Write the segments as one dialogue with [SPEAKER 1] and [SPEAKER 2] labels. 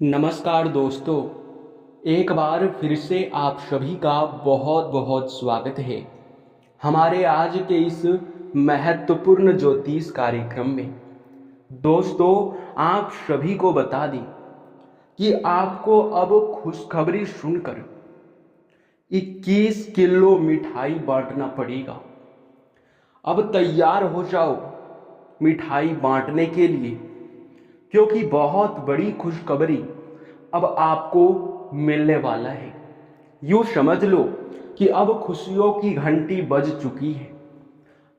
[SPEAKER 1] नमस्कार दोस्तों। एक बार फिर से आप सभी का बहुत बहुत स्वागत है हमारे आज के इस महत्वपूर्ण ज्योतिष कार्यक्रम में। दोस्तों, आप सभी को बता दें कि आपको अब खुशखबरी सुनकर 21 किलो मिठाई बांटना पड़ेगा। अब तैयार हो जाओ मिठाई बांटने के लिए, क्योंकि बहुत बड़ी खुशखबरी अब आपको मिलने वाला है। यूं समझ लो कि अब खुशियों की घंटी बज चुकी है।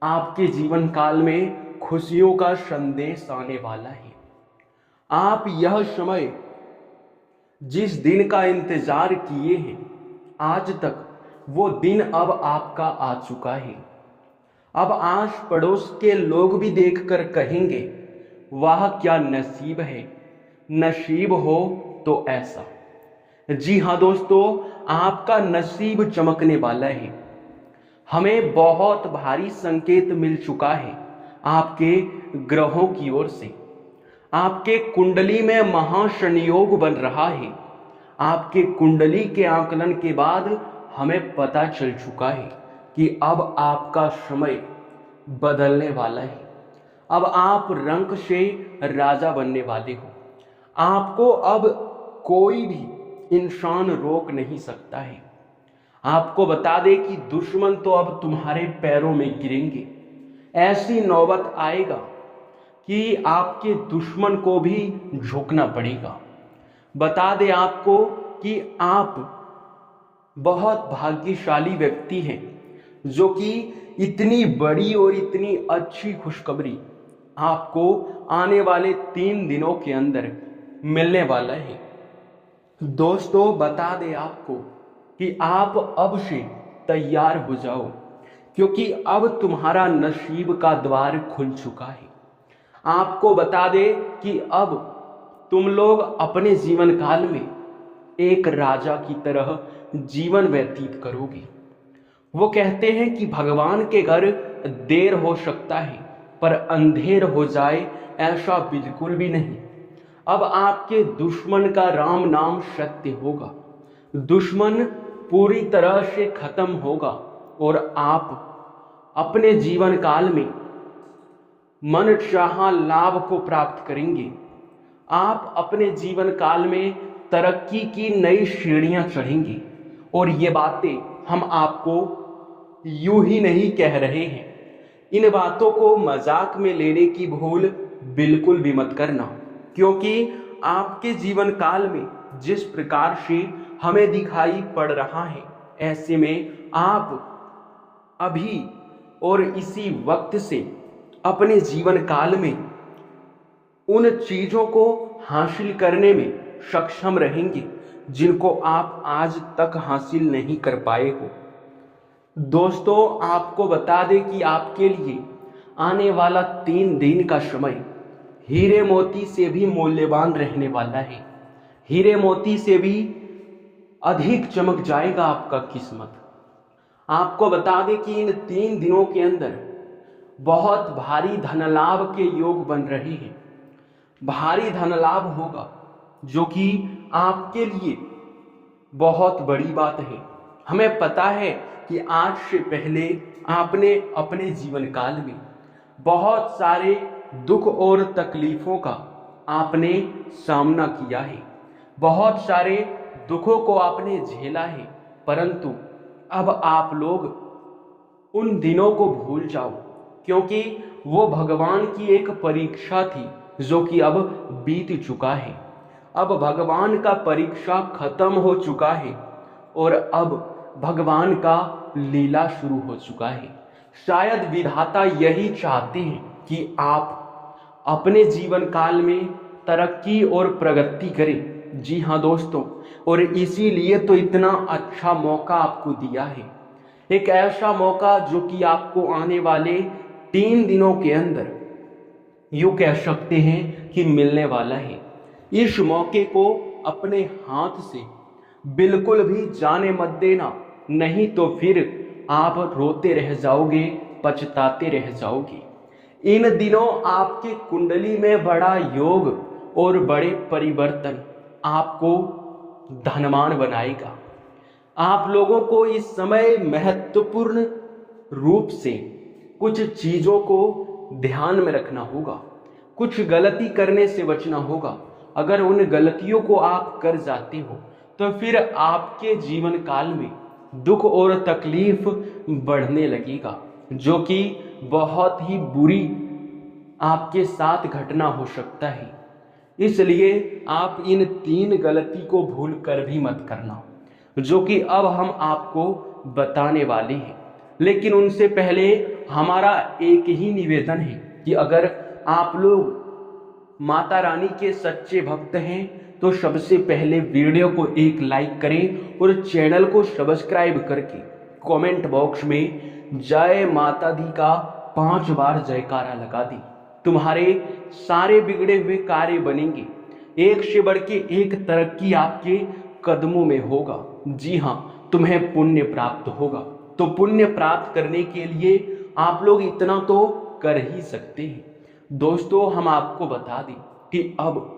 [SPEAKER 1] आपके जीवन काल में खुशियों का संदेश आने वाला है। आप यह समय जिस दिन का इंतजार किए हैं आज तक, वो दिन अब आपका आ चुका है। अब आस पड़ोस के लोग भी देखकर कहेंगे, वाह क्या नसीब है, नसीब हो तो ऐसा। जी हाँ दोस्तों, आपका नसीब चमकने वाला है। हमें बहुत भारी संकेत मिल चुका है आपके ग्रहों की ओर से। आपके कुंडली में महासंयोग बन रहा है। आपके कुंडली के आकलन के बाद हमें पता चल चुका है कि अब आपका समय बदलने वाला है। अब आप रंक से राजा बनने वाले हो। आपको अब कोई भी इंसान रोक नहीं सकता है। आपको बता दे कि दुश्मन तो अब तुम्हारे पैरों में गिरेंगे। ऐसी नौबत आएगा कि आपके दुश्मन को भी झुकना पड़ेगा। बता दे आपको कि आप बहुत भाग्यशाली व्यक्ति हैं, जो कि इतनी बड़ी और इतनी अच्छी खुशखबरी आपको आने वाले 3 दिनों के अंदर मिलने वाला है। दोस्तों, बता दें आपको कि आप अब से तैयार हो जाओ, क्योंकि अब तुम्हारा नसीब का द्वार खुल चुका है। आपको बता दें कि अब तुम लोग अपने जीवन काल में एक राजा की तरह जीवन व्यतीत करोगे। वो कहते हैं कि भगवान के घर देर हो सकता है, पर अंधेर हो जाए ऐसा बिल्कुल भी नहीं। अब आपके दुश्मन का राम नाम सत्य होगा। दुश्मन पूरी तरह से खत्म होगा और आप अपने जीवन काल में मन चाहा लाभ को प्राप्त करेंगे। आप अपने जीवन काल में तरक्की की नई सीढ़ियां चढ़ेंगे। और ये बातें हम आपको यूं ही नहीं कह रहे हैं। इन बातों को मजाक में लेने की भूल बिल्कुल भी मत करना, क्योंकि आपके जीवन काल में जिस प्रकार से हमें दिखाई पड़ रहा है, ऐसे में आप अभी और इसी वक्त से अपने जीवन काल में उन चीजों को हासिल करने में सक्षम रहेंगे जिनको आप आज तक हासिल नहीं कर पाए हो। दोस्तों, आपको बता दें कि आपके लिए आने वाला 3 दिन का समय हीरे मोती से भी मूल्यवान रहने वाला है। हीरे मोती से भी अधिक चमक जाएगा आपका किस्मत। आपको बता दें कि इन 3 दिनों के अंदर बहुत भारी धन लाभ के योग बन रहे हैं। भारी धन लाभ होगा, जो कि आपके लिए बहुत बड़ी बात है। हमें पता है कि आज से पहले आपने अपने जीवन काल में बहुत सारे दुख और तकलीफों का आपने सामना किया है। बहुत सारे दुखों को आपने झेला है, परंतु अब आप लोग उन दिनों को भूल जाओ, क्योंकि वो भगवान की एक परीक्षा थी जो कि अब बीत चुका है। अब भगवान का परीक्षा खत्म हो चुका है और अब भगवान का लीला शुरू हो चुका है। शायद विधाता यही चाहते हैं कि आप अपने जीवन काल में तरक्की और प्रगति करें। जी हाँ दोस्तों, और इसीलिए तो इतना अच्छा मौका आपको दिया है। एक ऐसा मौका जो कि आपको आने वाले 3 दिनों के अंदर यूं कह सकते हैं कि मिलने वाला है। इस मौके को अपने हाथ से बिल्कुल भी जाने मत देना, नहीं तो फिर आप रोते रह जाओगे, पछताते रह जाओगे। इन दिनों आपके कुंडली में बड़ा योग और बड़े परिवर्तन आपको धनवान बनाएगा। आप लोगों को इस समय महत्वपूर्ण रूप से कुछ चीज़ों को ध्यान में रखना होगा, कुछ गलती करने से बचना होगा। अगर उन गलतियों को आप कर जाते हो तो फिर आपके जीवन काल में दुख और तकलीफ बढ़ने लगेगा, जो कि बहुत ही बुरी आपके साथ घटना हो सकता है। इसलिए आप इन 3 गलती को भूल कर भी मत करना, जो कि अब हम आपको बताने वाले हैं। लेकिन उनसे पहले हमारा एक ही निवेदन है कि अगर आप लोग माता रानी के सच्चे भक्त हैं तो सबसे पहले वीडियो को एक लाइक करें और चैनल को सब्सक्राइब करके कमेंट बॉक्स में जय माता दी का 5 बार जयकारा लगा दी। तुम्हारे सारे बिगड़े हुए कार्य बनेंगे, एक से बढ़ के एक तरक्की आपके कदमों में होगा। जी हाँ, तुम्हें पुण्य प्राप्त होगा। तो पुण्य प्राप्त करने के लिए आप लोग इतना तो कर ही सकते हैं। दोस्तों, हम आपको बता दें कि अब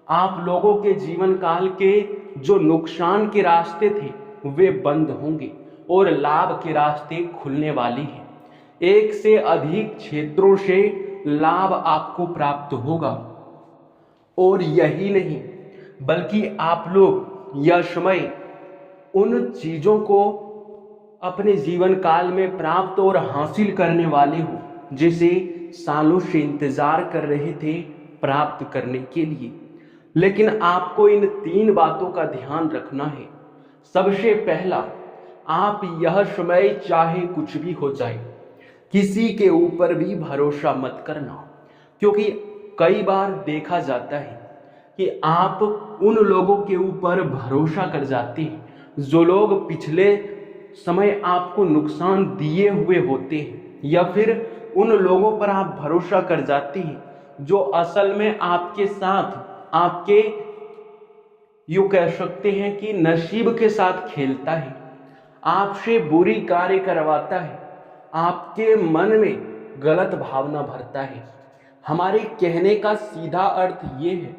[SPEAKER 1] आप लोगों के जीवन काल के जो नुकसान के रास्ते थे वे बंद होंगे और लाभ के रास्ते खुलने वाली हैं। एक से अधिक क्षेत्रों से लाभ आपको प्राप्त होगा। और यही नहीं, बल्कि आप लोग यह समय उन चीजों को अपने जीवन काल में प्राप्त और हासिल करने वाले हो जिसे सालों से इंतजार कर रहे थे प्राप्त करने के लिए। लेकिन आपको इन 3 बातों का ध्यान रखना है। सबसे पहला, आप यह समय चाहे कुछ भी हो जाए, किसी के ऊपर भी भरोसा मत करना, क्योंकि कई बार देखा जाता है कि आप उन लोगों के ऊपर भरोसा कर जाते हैं जो लोग पिछले समय आपको नुकसान दिए हुए होते हैं, या फिर उन लोगों पर आप भरोसा कर जाते हैं जो असल में आपके साथ आपके यूं कह सकते हैं कि नसीब के साथ खेलता है, आपसे बुरी कार्य करवाता है, आपके मन में गलत भावना भरता है। हमारे कहने का सीधा अर्थ ये है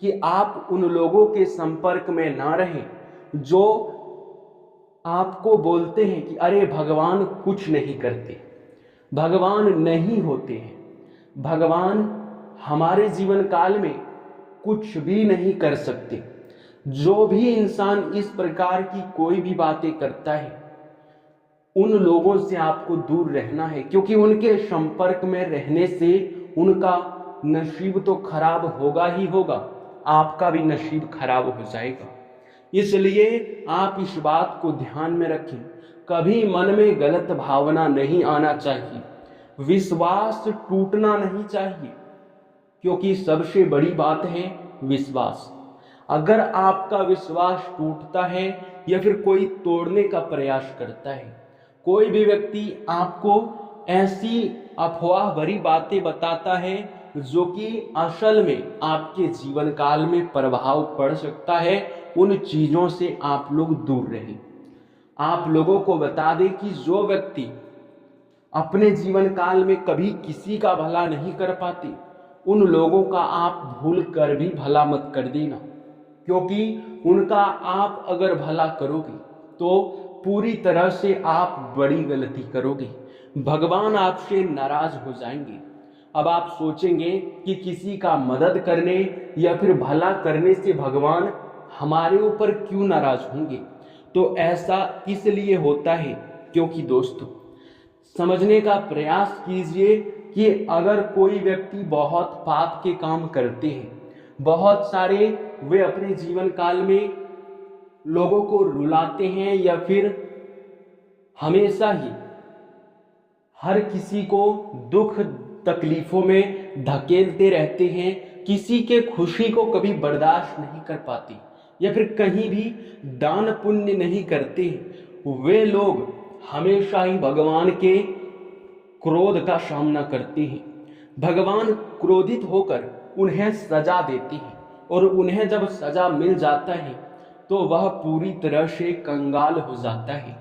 [SPEAKER 1] कि आप उन लोगों के संपर्क में ना रहें जो आपको बोलते हैं कि अरे भगवान कुछ नहीं करते, भगवान नहीं होते हैं, भगवान हमारे जीवन काल में कुछ भी नहीं कर सकते। जो भी इंसान इस प्रकार की कोई भी बातें करता है, उन लोगों से आपको दूर रहना है, क्योंकि उनके संपर्क में रहने से उनका नसीब तो खराब होगा ही होगा, आपका भी नसीब खराब हो जाएगा। इसलिए आप इस बात को ध्यान में रखें, कभी मन में गलत भावना नहीं आना चाहिए, विश्वास टूटना नहीं चाहिए, क्योंकि सबसे बड़ी बात है विश्वास। अगर आपका विश्वास टूटता है या फिर कोई तोड़ने का प्रयास करता है, कोई भी व्यक्ति आपको ऐसी अफवाह भरी बातें बताता है जो कि असल में आपके जीवन काल में प्रभाव पड़ सकता है, उन चीजों से आप लोग दूर रहें। आप लोगों को बता दें कि जो व्यक्ति अपने जीवन काल में कभी किसी का भला नहीं कर पाते, उन लोगों का आप भूल कर भी भला मत कर देना, क्योंकि उनका आप अगर भला करोगे तो पूरी तरह से आप बड़ी गलती करोगे, भगवान आपसे नाराज हो जाएंगे। अब आप सोचेंगे कि किसी का मदद करने या फिर भला करने से भगवान हमारे ऊपर क्यों नाराज होंगे। तो ऐसा इसलिए होता है क्योंकि दोस्तों, समझने का प्रयास कीजिए कि अगर कोई व्यक्ति बहुत पाप के काम करते हैं, बहुत सारे वे अपने जीवन काल में लोगों को रुलाते हैं या फिर हमेशा ही हर किसी को दुख तकलीफों में धकेलते रहते हैं, किसी के खुशी को कभी बर्दाश्त नहीं कर पाते या फिर कहीं भी दान पुण्य नहीं करते, वे लोग हमेशा ही भगवान के क्रोध का सामना करते हैं। भगवान क्रोधित होकर उन्हें सजा देते हैं और उन्हें जब सजा मिल जाता है तो वह पूरी तरह से कंगाल हो जाता है।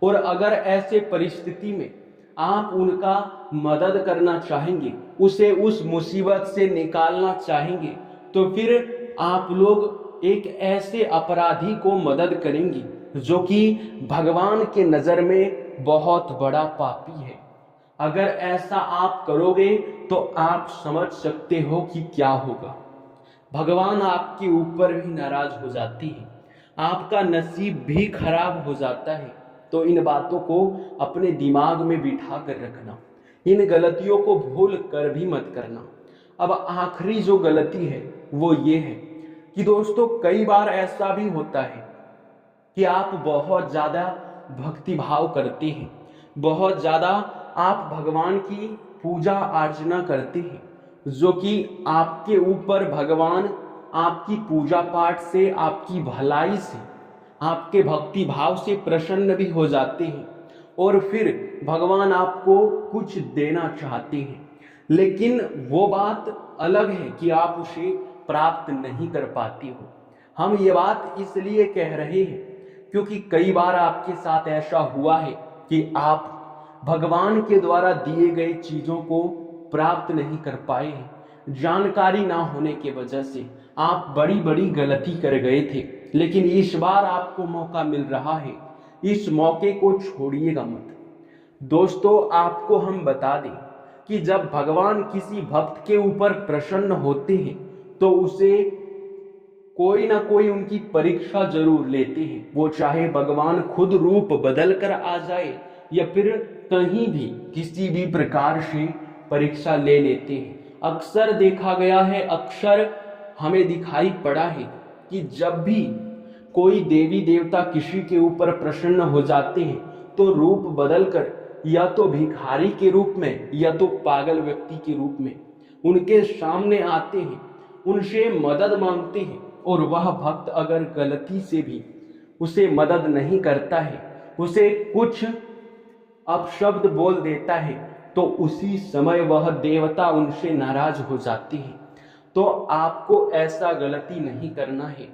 [SPEAKER 1] और अगर ऐसे परिस्थिति में आप उनका मदद करना चाहेंगे, उसे उस मुसीबत से निकालना चाहेंगे, तो फिर आप लोग एक ऐसे अपराधी को मदद करेंगी जो कि भगवान के नज़र में बहुत बड़ा पापी है। अगर ऐसा आप करोगे तो आप समझ सकते हो कि क्या होगा। भगवान आपके ऊपर भी नाराज हो जाती है, आपका नसीब भी खराब हो जाता है। तो इन बातों को अपने दिमाग में बिठा कर रखना, इन गलतियों को भूल कर भी मत करना। अब आखिरी जो गलती है वो ये है कि दोस्तों, कई बार ऐसा भी होता है कि आप बहुत ज़्यादा भक्ति भाव करते हैं, बहुत ज़्यादा आप भगवान की पूजा अर्चना करते हैं, जो कि आपके ऊपर भगवान आपकी पूजा पाठ से, आपकी भलाई से, आपके भक्ति भाव से प्रसन्न भी हो जाते हैं और फिर भगवान आपको कुछ देना चाहते हैं, लेकिन वो बात अलग है कि आप उसे प्राप्त नहीं कर पाते हो। हम ये बात इसलिए कह रहे हैं क्योंकि कई बार आपके साथ ऐसा हुआ है कि आप भगवान के द्वारा दिए गए चीज़ों को प्राप्त नहीं कर पाए हैं। जानकारी ना होने की वजह से आप बड़ी बड़ी गलती कर गए थे, लेकिन इस बार आपको मौका मिल रहा है, इस मौके को छोड़िएगा मत। दोस्तों, आपको हम बता दें कि जब भगवान किसी भक्त के ऊपर प्रसन्न होते हैं तो उसे कोई ना कोई उनकी परीक्षा जरूर लेते हैं। वो चाहे भगवान खुद रूप बदल कर आ जाए या फिर कहीं भी किसी भी प्रकार से परीक्षा ले लेते हैं। अक्सर देखा गया है, अक्सर हमें दिखाई पड़ा है कि जब भी कोई देवी देवता किसी के ऊपर प्रसन्न हो जाते हैं तो रूप बदलकर या तो भिखारी के रूप में या तो पागल व्यक्ति के रूप में उनके सामने आते हैं, उनसे मदद मांगते हैं। और वह भक्त अगर गलती से भी उसे मदद नहीं करता है, उसे कुछ अपशब्द बोल देता है, तो उसी समय वह देवता उनसे नाराज हो जाते हैं। तो आपको ऐसा गलती नहीं करना है।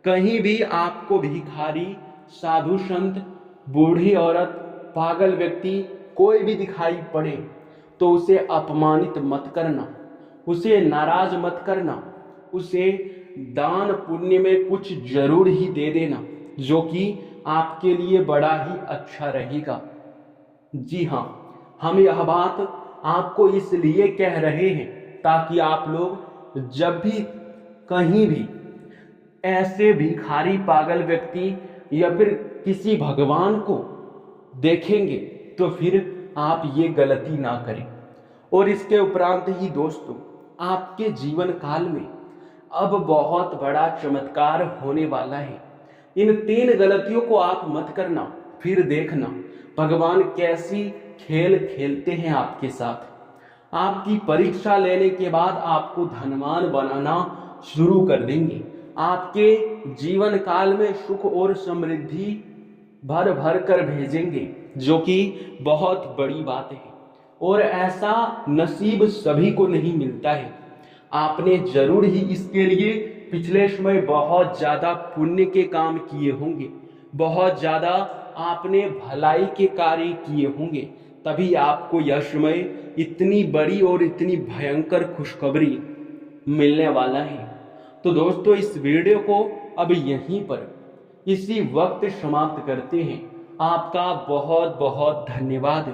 [SPEAKER 1] कहीं भी आपको भिखारी, साधु संत, बूढ़ी औरत, पागल व्यक्ति कोई भी दिखाई पड़े तो उसे अपमानित मत करना, उसे नाराज मत करना, उसे दान पुण्य में कुछ जरूर ही दे देना, जो कि आपके लिए बड़ा ही अच्छा रहेगा। जी हाँ, हम यह बात आपको इसलिए कह रहे हैं ताकि आप लोग जब भी कहीं भी ऐसे भिखारी, पागल व्यक्ति या फिर किसी भगवान को देखेंगे तो फिर आप ये गलती ना करें। और इसके उपरांत ही दोस्तों, आपके जीवन काल में अब बहुत बड़ा चमत्कार होने वाला है। इन 3 गलतियों को आप मत करना, फिर देखना भगवान कैसी खेल खेलते हैं आपके साथ। आपकी परीक्षा लेने के बाद आपको धनवान बनाना शुरू कर देंगे। आपके जीवन काल में सुख और समृद्धि भर भर कर भेजेंगे, जो कि बहुत बड़ी बात है। और ऐसा नसीब सभी को नहीं मिलता है। आपने जरूर ही इसके लिए पिछले समय बहुत ज़्यादा पुण्य के काम किए होंगे, बहुत ज़्यादा आपने भलाई के कार्य किए होंगे, तभी आपको यह समय इतनी बड़ी और इतनी भयंकर खुशखबरी मिलने वाला है। तो दोस्तों, इस वीडियो को अब यहीं पर इसी वक्त समाप्त करते हैं। आपका बहुत बहुत धन्यवाद।